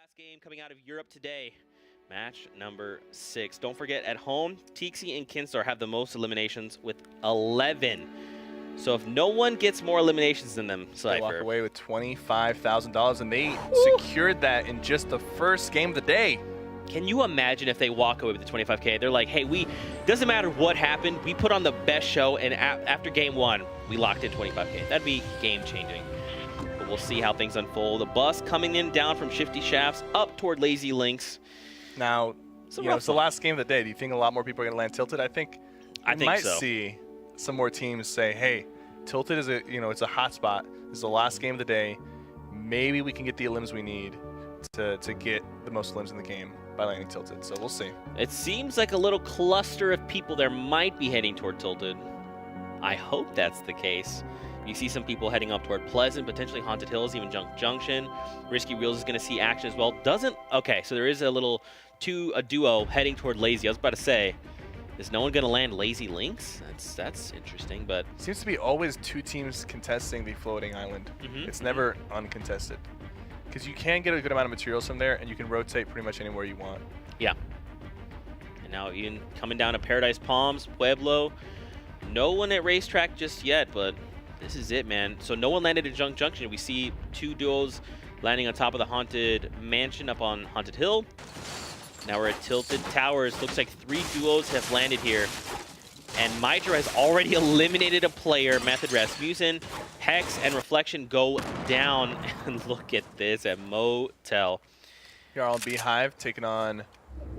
last game coming out of Europe today. Match number 6. Don't forget, at home, Tixi and Kinstar have the most eliminations with 11. So if no one gets more eliminations than them, they walk Cypher, away with $25,000, and they secured that in just the first game of the day. can you imagine if they walk away with the 25K? They're like, hey, doesn't matter what happened, we put on the best show, and after game 1, we locked in 25K. That'd be game-changing. But we'll see how things unfold. The bus coming in down from Shifty Shafts up toward Lazy Links. Now, it's the last game of the day. Do you think a lot more people are going to land Tilted? I think we might see some more teams say, hey, Tilted is it's a hot spot. This is the last game of the day. Maybe we can get the elims we need to get the most elims in the game by landing Tilted. So we'll see. It seems like a little cluster of people there might be heading toward Tilted. I hope that's the case. You see some people heading up toward Pleasant, potentially Haunted Hills, even Junction. Risky Wheels is going to see action as well. Okay, so there is a duo heading toward Lazy. I was about to say, is no one going to land Lazy Links? That's interesting, but seems to be always two teams contesting the floating island. It's never uncontested, because you can get a good amount of materials from there, and you can rotate pretty much anywhere you want. Yeah. And now Ian coming down to Paradise Palms, Pueblo. No one at Racetrack just yet, but this is it, man. So no one landed at Junction. We see two duos landing on top of the Haunted Mansion up on Haunted Hill. Now we're at Tilted Towers. Looks like 3 duos have landed here. And Mitra has already eliminated a player. Method Rasmussen, Hex, and Reflection go down. And look at this at Motel. Here on Beehive taking on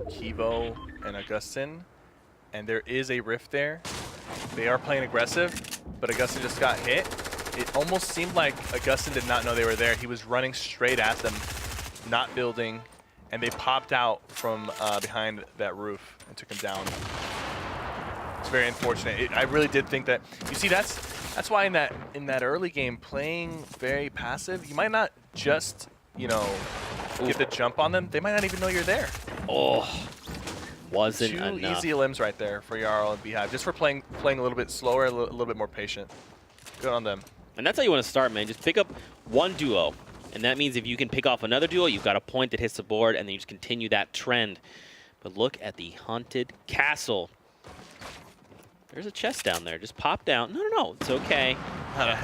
Kivo and Augustin. And there is a rift there. They are playing aggressive, but Augustin just got hit. It almost seemed like Augustin did not know they were there. He was running straight at them, not building, and they popped out from behind that roof and took him down. It's very unfortunate. I really did think that. You see, that's why in that early game, playing very passive, you might not just get the jump on them. They might not even know you're there. Oh, wasn't Two enough. easy limbs right there for Jarl and Beehive, just for playing a little bit slower, a little bit more patient. Good on them. And that's how you want to start, man. Just pick up one duo. And that means if you can pick off another duo, you've got a point that hits the board, and then you just continue that trend. But look at the Haunted Castle. There's a chest down there. Just pop down. No, it's okay.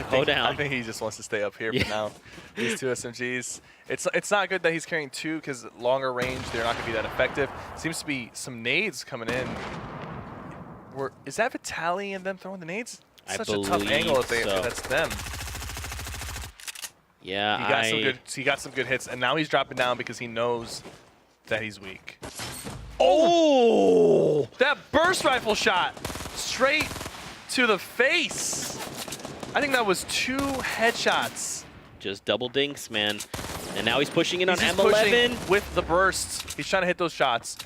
Go down. I think he just wants to stay up here for now. These 2 SMGs. It's not good that he's carrying 2, because longer range, they're not going to be that effective. Seems to be some nades coming in. Is that Vitali and them throwing the nades? Such a tough angle if that's them. Yeah, he got some good hits, and now he's dropping down because he knows that he's weak. Oh! That burst rifle shot straight to the face. I think that was 2 headshots. Just double dinks, man. And now he's pushing in on He's M11 with the bursts. He's trying to hit those shots.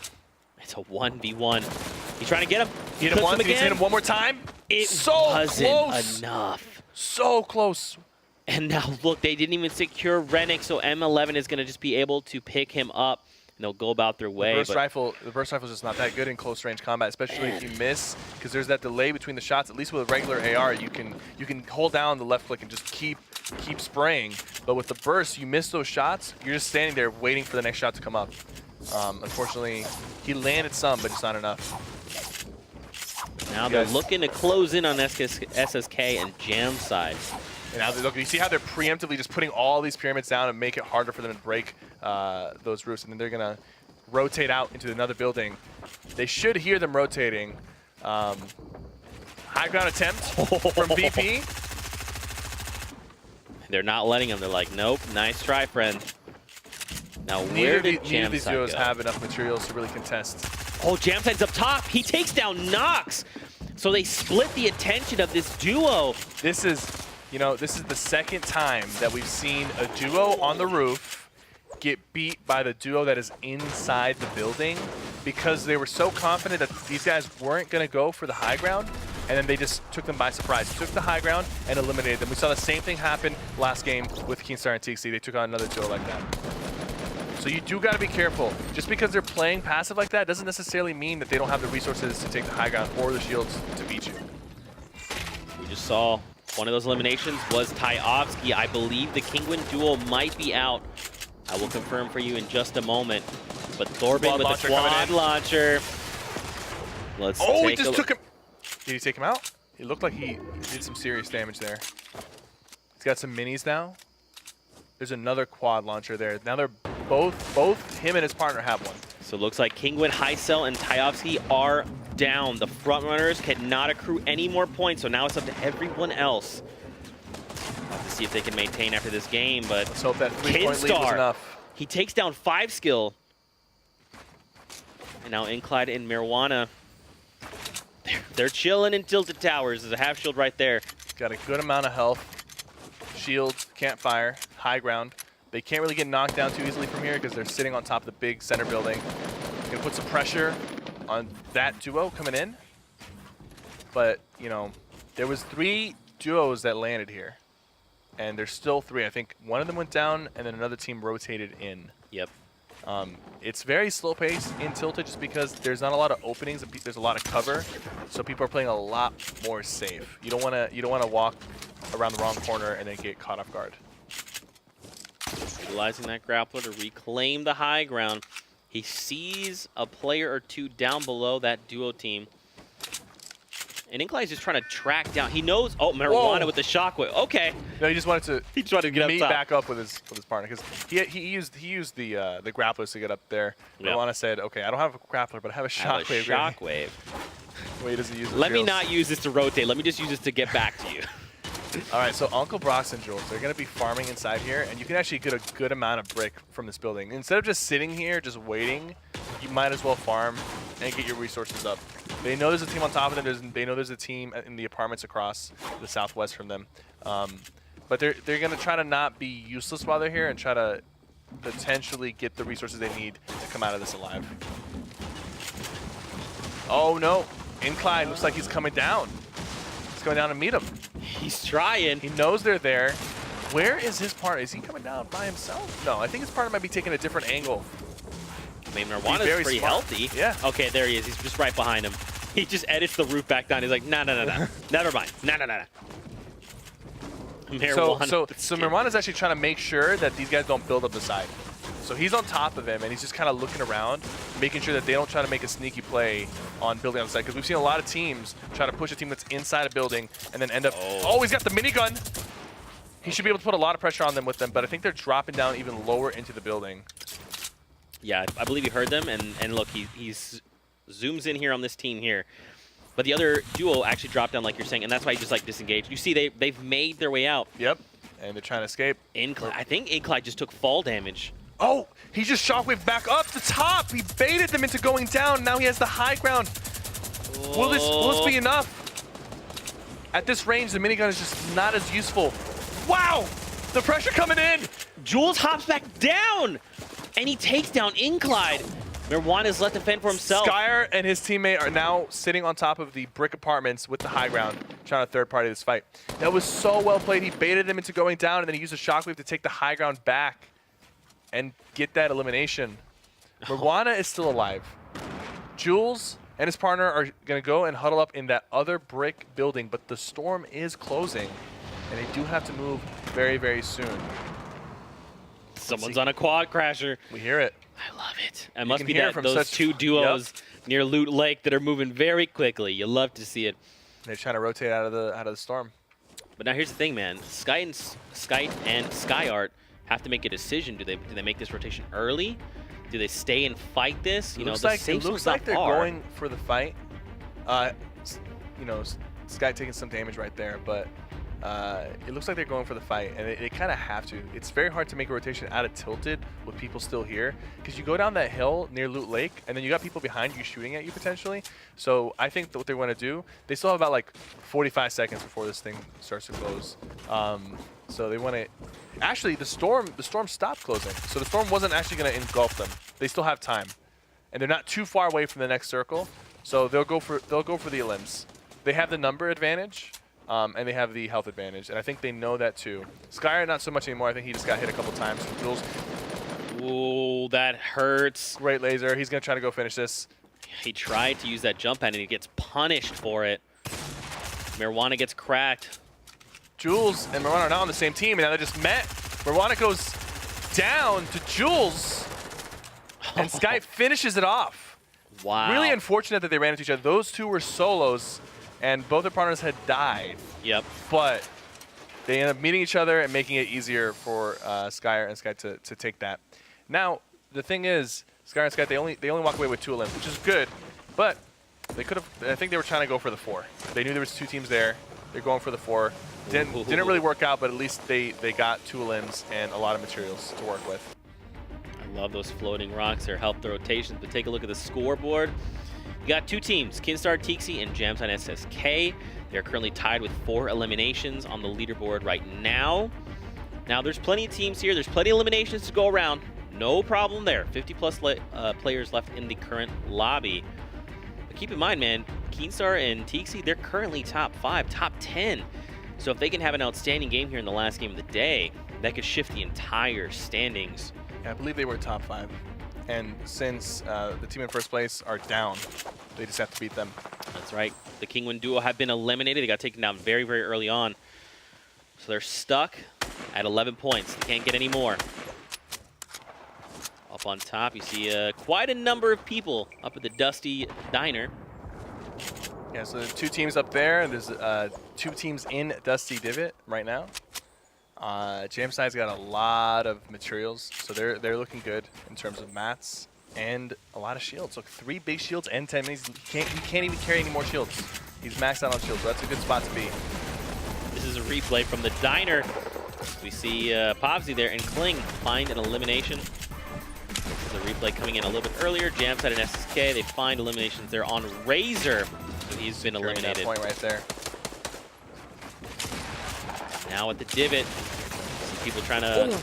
It's a 1v1. He's trying to get him. Hit him once. He's hit him one more time. It so wasn't close. enough. So close. And now look, they didn't even secure Rennick, so M11 is going to just be able to pick him up, and they'll go about their way. The burst rifle is just not that good in close range combat, especially if you miss, because there's that delay between the shots. At least with a regular AR, you can hold down the left click and just keep spraying. But with the burst, you miss those shots. You're just standing there waiting for the next shot to come up. Unfortunately, he landed some, but it's not enough. Now they're looking to close in on SSK and Jam side. And now you see how they're preemptively just putting all these pyramids down and make it harder for them to break those roofs, and then they're gonna rotate out into another building. They should hear them rotating. High ground attempt from BP. They're not letting them. They're like, nope, nice try, friend. Now where did neither of these duos go? have enough materials to really contest. Oh, Jamside's up top. He takes down Nox. So they split the attention of this duo. This is the second time that we've seen a duo on the roof get beat by the duo that is inside the building, because they were so confident that these guys weren't going to go for the high ground, and then they just took them by surprise. Took the high ground and eliminated them. We saw the same thing happen last game with Keenstar and Tixi. They took on another duo like that. So you do got to be careful. Just because they're playing passive like that doesn't necessarily mean that they don't have the resources to take the high ground or the shields to beat you. We just saw one of those eliminations was Tyovsky. I believe the Kingwin duo might be out. I will confirm for you in just a moment. But Thorben Quad with launcher the quad launcher. Let's Oh, he take a just look. took him. Did he take him out? It looked like he did some serious damage there. He's got some minis now. There's another quad launcher there. Now they're both him and his partner have one. So it looks like Kingwood, Heisel, and Tyovsky are down. The front runners cannot accrue any more points, so now it's up to everyone else. We'll have to see if they can maintain after this game, but Let's hope that 3-point lead was enough. He takes down 5 skill. And now Incline and Marijuana, they're chilling in Tilted Towers. There's a half shield right there. Got a good amount of health. Shields, can't fire, high ground. They can't really get knocked down too easily from here because they're sitting on top of the big center building. Gonna put some pressure on that duo coming in. But, you know, there was 3 duos that landed here. And there's still 3. I think one of them went down and then another team rotated in. Yep. It's very slow pace in Tilted just because there's not a lot of openings and there's a lot of cover, so people are playing a lot more safe. You don't want to walk around the wrong corner and then get caught off guard. Utilizing that grappler to reclaim the high ground. He sees a player or 2 down below that duo team. And Incline is just trying to track down. He knows. Oh, Marijuana with the shockwave. Okay. No, he just wanted to. He tried to get up top. Back up with his partner because he used the grapplers to get up there. Yep. Marijuana said, "Okay, I don't have a grappler, but I have a shockwave." Shockwave. Wait, does he use? Let me not use this to rotate. Let me just use this to get back to you. All right, so Uncle Brox and Jules, they're going to be farming inside here, and you can actually get a good amount of brick from this building. Instead of just sitting here, just waiting, you might as well farm and get your resources up. They know there's a team on top of them. They know there's a team in the apartments across the southwest from them. But they're going to try to not be useless while they're here and try to potentially get the resources they need to come out of this alive. Oh, no. Incline looks like he's coming down. He's coming down to meet him. He's trying. He knows they're there. Where is his partner? Is he coming down by himself? No, I think his partner might be taking a different angle. I mean, Marijuana's pretty healthy. Yeah. Okay, there he is. He's just right behind him. He just edits the roof back down. He's like, no. Never mind. No. So Marijuana's actually trying to make sure that these guys don't build up the side. So he's on top of him, and he's just kind of looking around, making sure that they don't try to make a sneaky play on building on the side. Because we've seen a lot of teams try to push a team that's inside a building and then end up... Oh, he's got the minigun! He should be able to put a lot of pressure on them with them, but I think they're dropping down even lower into the building. Yeah, I believe you heard them, and look, he zooms in here on this team here. But the other duo actually dropped down, like you're saying, and that's why he just like disengaged. You see, they've made their way out. Yep, and they're trying to escape. I think Incline just took fall damage. Oh, he just shockwave back up the top. He baited them into going down. Now he has the high ground. Will this be enough? At this range, the minigun is just not as useful. Wow, the pressure coming in. Jules hops back down, and he takes down Incline. Marijuana's left to fend for himself. Skyer and his teammate are now sitting on top of the brick apartments with the high ground, trying to third party this fight. That was so well played. He baited them into going down, and then he used a shockwave to take the high ground back and get that elimination. Marijuana is still alive. Jules and his partner are going to go and huddle up in that other brick building, but the storm is closing, and they do have to move very, very soon. Someone's on a quad crasher. We hear it. I love it. It must be those 2 duos near Loot Lake that are moving very quickly. You love to see it. They're trying to rotate out of the storm. But now here's the thing, man. Skite and Skyart have to make a decision. Do they make this rotation early? Do they stay and fight this? It looks like they're going for the fight. You know, Sky taking some damage right there, but it looks like they're going for the fight, and they kind of have to. It's very hard to make a rotation out of Tilted with people still here, because you go down that hill near Loot Lake, and then you got people behind you shooting at you potentially. So I think that what they want to do, they still have about like 45 seconds before this thing starts to close. So they want to. Actually, the storm stopped closing, so the storm wasn't actually going to engulf them. They still have time, and they're not too far away from the next circle, so they'll go for the elims. They have the number advantage. And they have the health advantage, and I think they know that too. Skyer, not so much anymore. I think he just got hit a couple times. Jules. Ooh, that hurts. Great laser. He's going to try to go finish this. He tried to use that jump pad, and he gets punished for it. Marijuana gets cracked. Jules and Marijuana are not on the same team, and now they just met. Marijuana goes down to Jules, and Sky finishes it off. Wow. Really unfortunate that they ran into each other. Those two were solos, and both their partners had died. Yep. But they end up meeting each other and making it easier for Skyer and Sky to take that. Now, the thing is, Skyer and Sky, they only walk away with 2 limbs, which is good, but they could have. I think they were trying to go for the 4. They knew there was 2 teams there. They're going for the 4. Didn't really work out, but at least they got 2 limbs and a lot of materials to work with. I love those floating rocks. They help the rotations, but take a look at the scoreboard. You got 2 teams, Kinstar Tixi and Jamside SSK. They're currently tied with 4 eliminations on the leaderboard right now. Now, there's plenty of teams here. There's plenty of eliminations to go around. No problem there. 50-plus players left in the current lobby. But keep in mind, man, Keenstar and Tixi, they're currently top 5, top 10. So if they can have an outstanding game here in the last game of the day, that could shift the entire standings. Yeah, I believe they were top 5. And since the team in first place are down, they just have to beat them. That's right. The Kingwin duo have been eliminated. They got taken down very, very early on. So they're stuck at 11 points. They can't get any more. Up on top, you see quite a number of people up at the Dusty Diner. Yeah, so there's 2 teams up there. There's 2 teams in Dusty Divot right now. Jamside's got a lot of materials, so they're looking good in terms of mats and a lot of shields. Look, 3 big shields and 10 minis. He can't even carry any more shields. He's maxed out on shields, so that's a good spot to be. This is a replay from the Diner. We see Popsy there and Kling find an elimination. This is a replay coming in a little bit earlier. Jamside and SSK, they find eliminations there on Razor. So he's been eliminated. That point right there. Now at the Divot, see people trying to...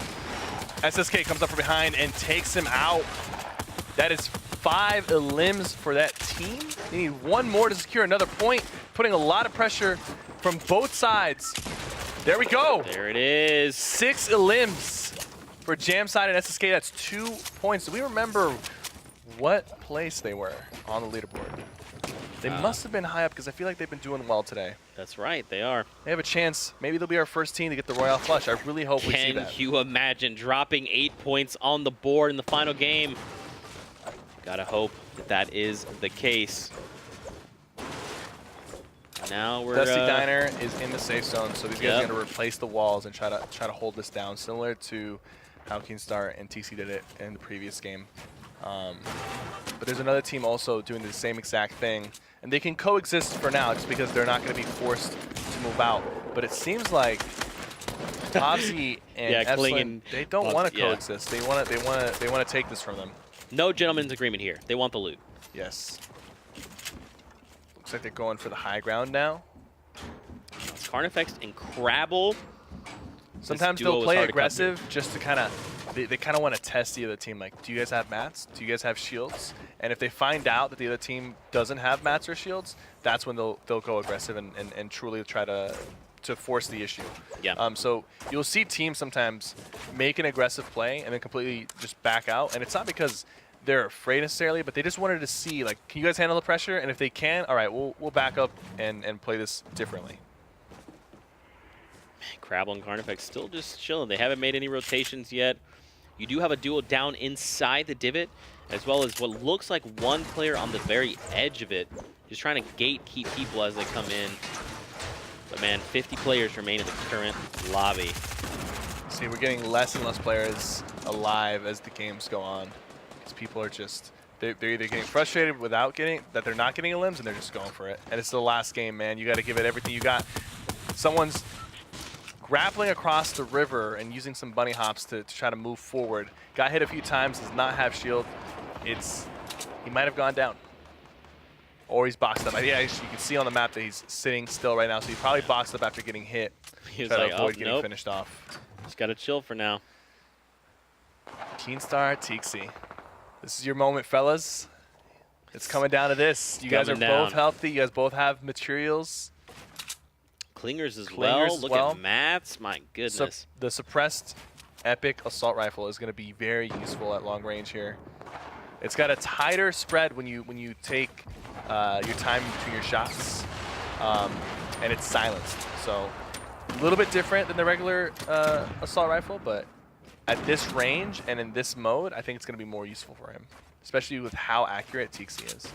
SSK comes up from behind and takes him out. That is 5 elims for that team. They need 1 more to secure another point, putting a lot of pressure from both sides. There we go. There it is. 6 elims for Jamside and SSK. That's 2 points. Do we remember what place they were on the leaderboard? They must have been high up because I feel like they've been doing well today. That's right, they are. They have a chance. Maybe they'll be our first team to get the Royale Flush. I really hope we see that. Can you imagine dropping 8 points on the board in the final game? Gotta hope that that is the case. Now we're Dusty Diner is in the safe zone, so these guys are going to replace the walls and try to hold this down, similar to how Keenstar and TC did it in the previous game. But there's another team also doing the same exact thing, and they can coexist for now just because they're not going to be forced to move out. But it seems like Popsy and Epsilon, they don't want to coexist. They want to take this from them. No gentleman's agreement here. They want the loot. Yes. Looks like they're going for the high ground now. It's Carnifex and Crabble. Sometimes they'll play aggressive just to kind of, they kind of want to test the other team. Like, do you guys have mats? Do you guys have shields? And if they find out that the other team doesn't have mats or shields, that's when they'll go aggressive and truly try to force the issue. Yeah. So you'll see teams sometimes make an aggressive play and then completely just back out. And it's not because they're afraid necessarily, but they just wanted to see, like, can you guys handle the pressure? And if they can, all right, we'll back up and play this differently. Crabble and Carnifex still just chilling. They haven't made any rotations yet. You do have a duo down inside the divot, as well as what looks like 1 player on the very edge of it, just trying to gatekeep people as they come in. But man, 50 players remain in the current lobby. See, we're getting less and less players alive as the games go on, because people are just, they're either getting frustrated without getting, that they're not getting a limbs, and they're just going for it. And it's the last game, man. You got to give it everything you got. Someone's grappling across the river and using some bunny hops to try to move forward. Got hit a few times, does not have shield. He might have gone down. Or he's boxed up. Yeah, you can see on the map that he's sitting still right now, so he probably boxed up after getting hit. He was try like, to avoid getting finished off. Just got to chill for now. Keenstar, Tixi. This is your moment, fellas. It's coming down to this. You guys are both healthy. You guys both have materials. Clingers as well. Look at mats. My goodness. The suppressed epic assault rifle is going to be very useful at long range here. It's got a tighter spread when you take your time between your shots, and it's silenced. So a little bit different than the regular assault rifle, but at this range and in this mode, I think it's going to be more useful for him, especially with how accurate Tixi is.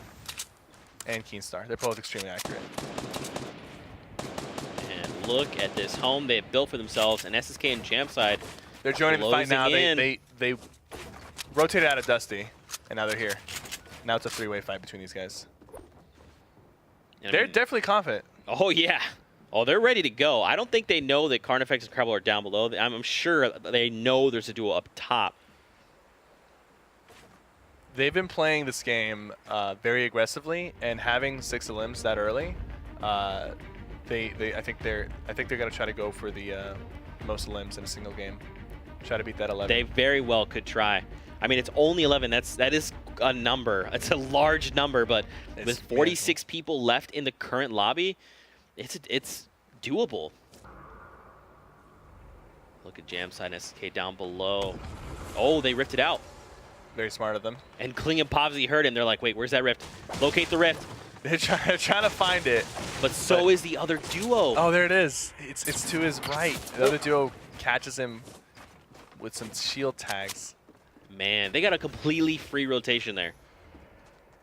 And Keenstar. They're both extremely accurate. And look at this home they have built for themselves, and SSK and Jamside. They're joining the fight now. They rotated out of Dusty, and now they're here. Now it's a three-way fight between these guys. They're definitely confident. Oh, yeah. Oh, they're ready to go. I don't think they know that Carnifex and Crabble are down below. I'm sure they know there's a duo up top. They've been playing this game very aggressively, and having 6 limbs that early, I think they're gonna try to go for the most limbs in a single game. Try to beat that 11. They very well could try. I mean, it's only 11. That is a number. It's a large number, but with 46 people left in the current lobby, it's doable. Look at Jamside and SSK down below. Oh, they rifted out. Very smart of them. And Kling and Povsy heard him. They're like, wait, where's that rift? Locate the rift. They're trying to find it. But so is the other duo. Oh, there it is. It's to his right. The other duo catches him with some shield tags. Man, they got a completely free rotation there.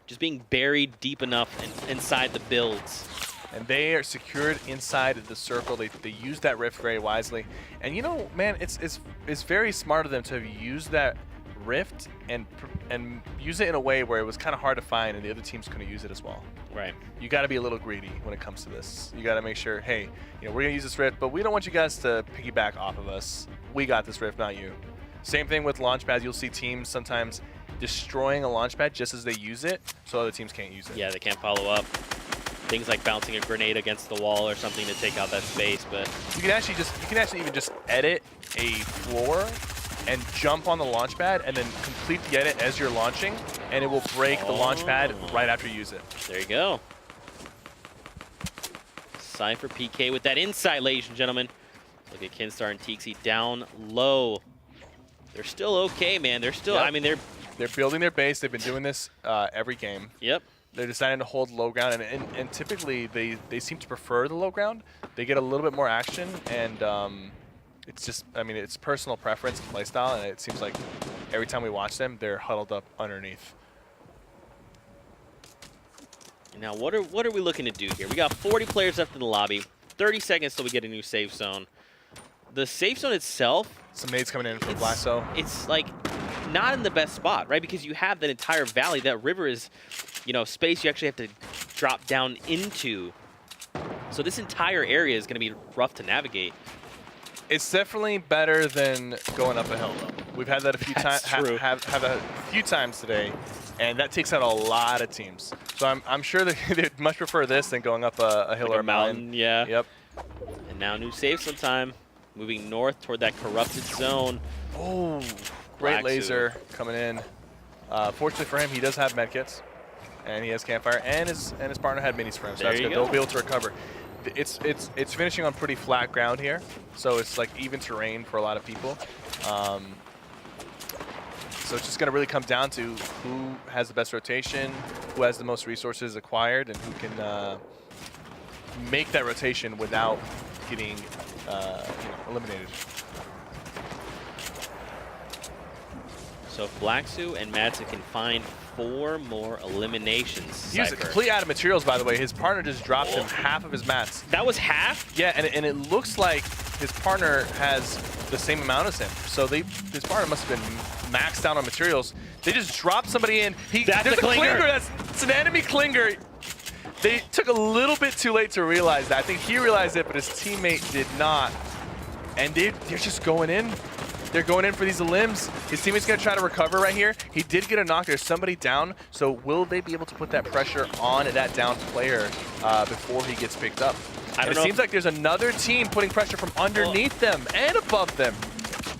Just being buried deep enough inside the builds. And they are secured inside of the circle. They use that rift very wisely. And you know, man, it's very smart of them to have used that rift and use it in a way where it was kind of hard to find and the other teams couldn't use it as well. Right. You got to be a little greedy when it comes to this. You got to make sure, hey, you know, we're going to use this rift, but we don't want you guys to piggyback off of us. We got this rift, not you. Same thing with launch pads. You'll see teams sometimes destroying a launch pad just as they use it, so other teams can't use it. Yeah, they can't follow up. Things like bouncing a grenade against the wall or something to take out that space, but you can actually even just edit a floor and jump on the launch pad and then complete the edit as you're launching, and it will break the launch pad right after you use it. There you go. Cypher PK with that insight, ladies and gentlemen. Look at Kinstar and Tixi down low. They're still okay, man. They're still, I mean, they're building their base. They've been doing this every game. Yep. They're deciding to hold low ground, and typically they seem to prefer the low ground. They get a little bit more action, and it's just, I mean, it's personal preference and playstyle, and it seems like every time we watch them, they're huddled up underneath. Now, what are we looking to do here? We got 40 players left in the lobby. 30 seconds till we get a new safe zone. The safe zone itself, some nades coming in from Blasto. It's like not in the best spot, right? Because you have that entire valley. That river is, you know, space you actually have to drop down into. So this entire area is going to be rough to navigate. It's definitely better than going up a hill, though. We've had that a few times. Have a few times today, and that takes out a lot of teams. So I'm sure that they'd much prefer this than going up a hill like or a mountain. Yeah. Yep. And now new safe zone time. Moving north toward that corrupted zone. Oh, great laser coming in. Fortunately for him, he does have medkits, and he has campfire, and his partner had minis for him, so that's good. They'll be able to recover. It's finishing on pretty flat ground here, so it's like even terrain for a lot of people. So it's just going to really come down to who has the best rotation, who has the most resources acquired, and who can make that rotation without getting eliminated. So if Blacksu and Madsen can find 4 more eliminations. He was completely out of materials, by the way. His partner just dropped him half of his mats. That was half? Yeah, and it looks like his partner has the same amount as him. So his partner must have been maxed out on materials. They just dropped somebody in. That's a Klinger. That's an enemy Klinger. They took a little bit too late to realize that. I think he realized it, but his teammate did not. And they're just going in. They're going in for these limbs. His teammate's going to try to recover right here. He did get a knock. There's somebody down. So will they be able to put that pressure on that down player before he gets picked up? It seems like there's another team putting pressure from underneath them and above them.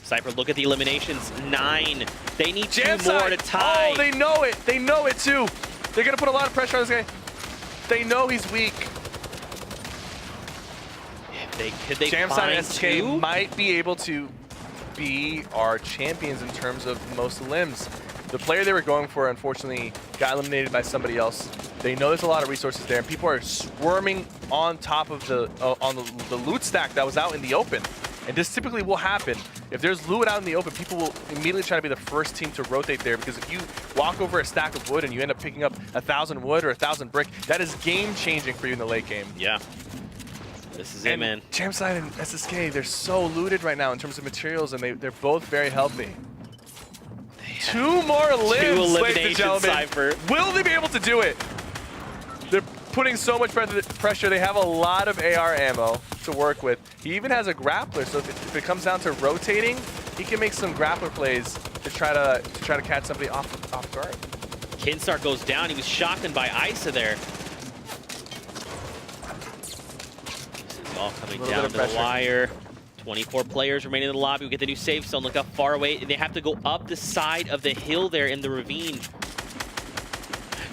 Cypher, look at the eliminations. 9. They need 2 more to tie. Oh, they know it. They know it too. They're going to put a lot of pressure on this guy. They know he's weak. Could they Jamside and find SK 2? might be able to be our champions in terms of most limbs. The player they were going for, unfortunately, got eliminated by somebody else. They know there's a lot of resources there, and people are swarming on top of the loot stack that was out in the open. And this typically will happen. If there's loot out in the open, people will immediately try to be the first team to rotate there, because if you walk over a stack of wood and you end up picking up 1,000 wood or 1,000 brick, that is game-changing for you in the late game. Yeah. This is it, man. Jamside and SSK, they're so looted right now in terms of materials, and they're both very healthy. Two more limbs, ladies and gentlemen. Cypher. Will they be able to do it? They're putting so much pressure. They have a lot of AR ammo to work with. He even has a grappler, so if it comes down to rotating, he can make some grappler plays to try to catch somebody off guard. Kinstar goes down. He was shotgunned by Isa there. This is all coming down to the wire. 24 players remaining in the lobby. We get the new safe zone. Look how far away. They have to go up the side of the hill there in the ravine.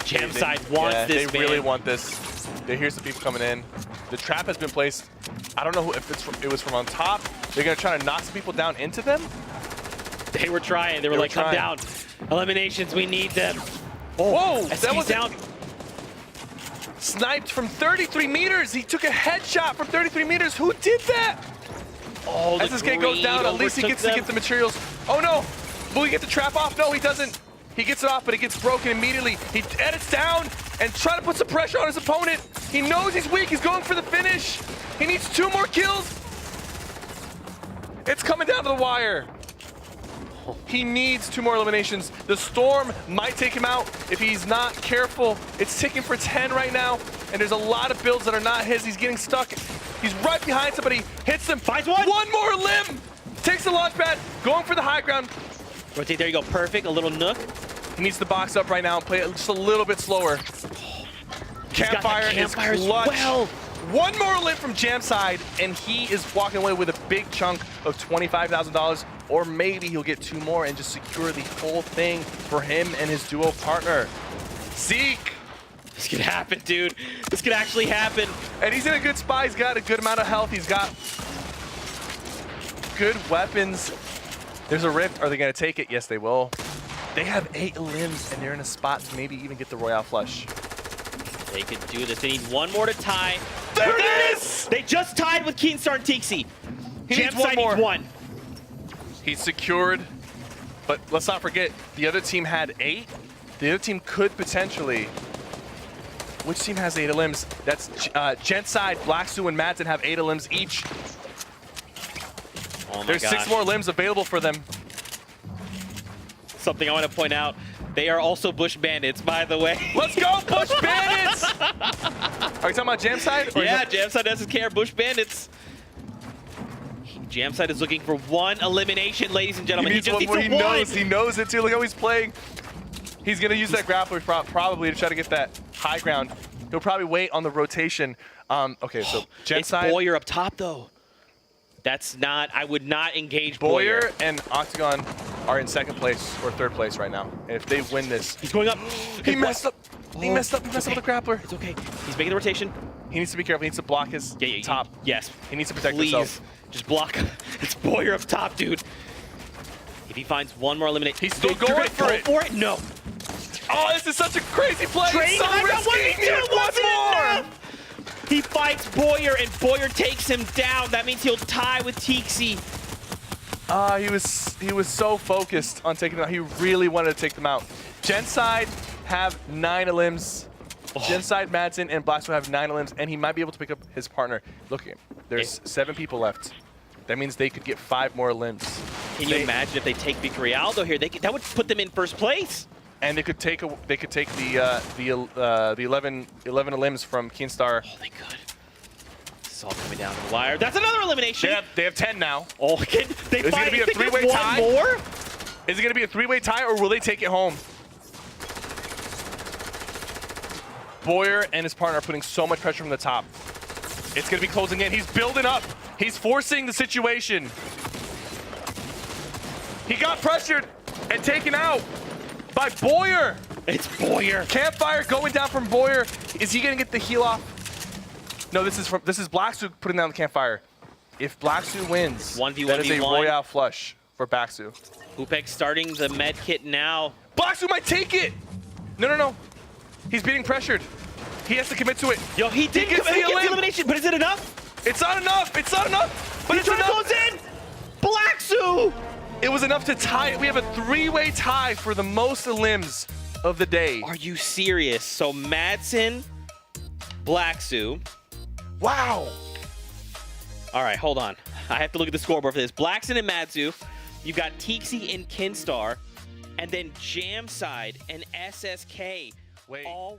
Jamside wants this, They really want this. Here's the people coming in. The trap has been placed. I don't know if it was from on top. They're going to try to knock some people down into them. They were trying. They were like, come down. Eliminations, we need them. Oh, that was down. Sniped from 33 meters. He took a headshot from 33 meters. Who did that? Oh, the SSK goes down. At least he gets to get the materials. Oh, no. Will he get the trap off? No, he doesn't. He gets it off, but it gets broken immediately. He edits down and try to put some pressure on his opponent. He knows he's weak. He's going for the finish. He needs 2 more kills. It's coming down to the wire. He needs 2 more eliminations. The storm might take him out if he's not careful. It's ticking for 10 right now, and there's a lot of builds that are not his. He's getting stuck. He's right behind somebody, hits him. Finds one. One more limb. Takes the launch pad, going for the high ground. Rotate, there you go. Perfect. A little nook. He needs to box up right now and play it just a little bit slower. Campfire is clutch. Well. One more limb from Jamside, and he is walking away with a big chunk of $25,000, or maybe he'll get 2 more and just secure the whole thing for him and his duo partner. Zeke. This could happen, dude. This could actually happen. And he's in a good spot. He's got a good amount of health. He's got good weapons. There's a rift. Are they going to take it? Yes, they will. They have 8 limbs, and they're in a spot to maybe even get the Royale Flush. They could do this. They need 1 more to tie. There it is! They just tied with Keenstar and Tixi. He needs 1 more. Needs 1. He's secured, but let's not forget, the other team had 8. The other team could potentially... Which team has 8 limbs? That's Genside, Blacksu, and Madsen have 8 limbs each. Oh my There's gosh. 6 more limbs available for them. Something I want to point out, they are also Bush Bandits, by the way. Let's go, Bush Bandits! Are you talking about Jamside? Yeah, Jamside SSK are Bush Bandits. Jamside is looking for 1 elimination, ladies and gentlemen. He just needs he knows it too. Look how he's playing. He's going to use that grappler probably to try to get that high ground. He'll probably wait on the rotation. Okay, so Jamside. It's Boyer up top, though. That's not, I would not engage Boyer. Boyer and Octagon are in 2nd place or 3rd place right now. And if they win this. He's going up. He messed up. He messed up with the grappler. It's okay. He's making the rotation. He needs to be careful. He needs to block his top. Yes. He needs to protect Please. himself. Just block. It's Boyer up top, dude. If he finds 1 more elimination. He's still going for it. No. Oh, this is such a crazy play. Train, so risky. One more. He fights Boyer, and Boyer takes him down. That means he'll tie with Tixi. He was so focused on taking them out. He really wanted to take them out. Genside have 9 limbs. Genside, Madsen, and Blackstone have 9 limbs, and he might be able to pick up his partner. Look at him. There's 7 people left. That means they could get 5 more limbs. Can you imagine if they take Victory Aldo here? That would put them in 1st place. And they could take the 11 limbs from Keenstar. Oh, they could. This is all coming down to the wire. That's another elimination. They have 10 now. Oh, can they Is it going to be a 3-way tie? More? Is it going to be a 3-way tie, or will they take it home? Boyer and his partner are putting so much pressure from the top. It's going to be closing in. He's building up. He's forcing the situation. He got pressured and taken out by Boyer. It's Boyer. Campfire going down from Boyer. Is he going to get the heal off? No, this is Blacksu putting down the Campfire. If Blacksu wins, 1v1v1. that is a Royale Flush for Blacksu. Upek starting the med kit now. Blacksu might take it. No. He's being pressured. He has to commit to it. Yo, he did get the elimination, but is it enough? It's not enough. It's not enough. But it's enough. Goes in. Black Sue! It was enough to tie it. We have a 3-way tie for the most elims of the day. Are you serious? So Madsen, Black Sue. Wow. All right, hold on. I have to look at the scoreboard for this. Blackson and Madzu. You've got Tixi and Kinstar. And then Jamside and SSK. Wait. All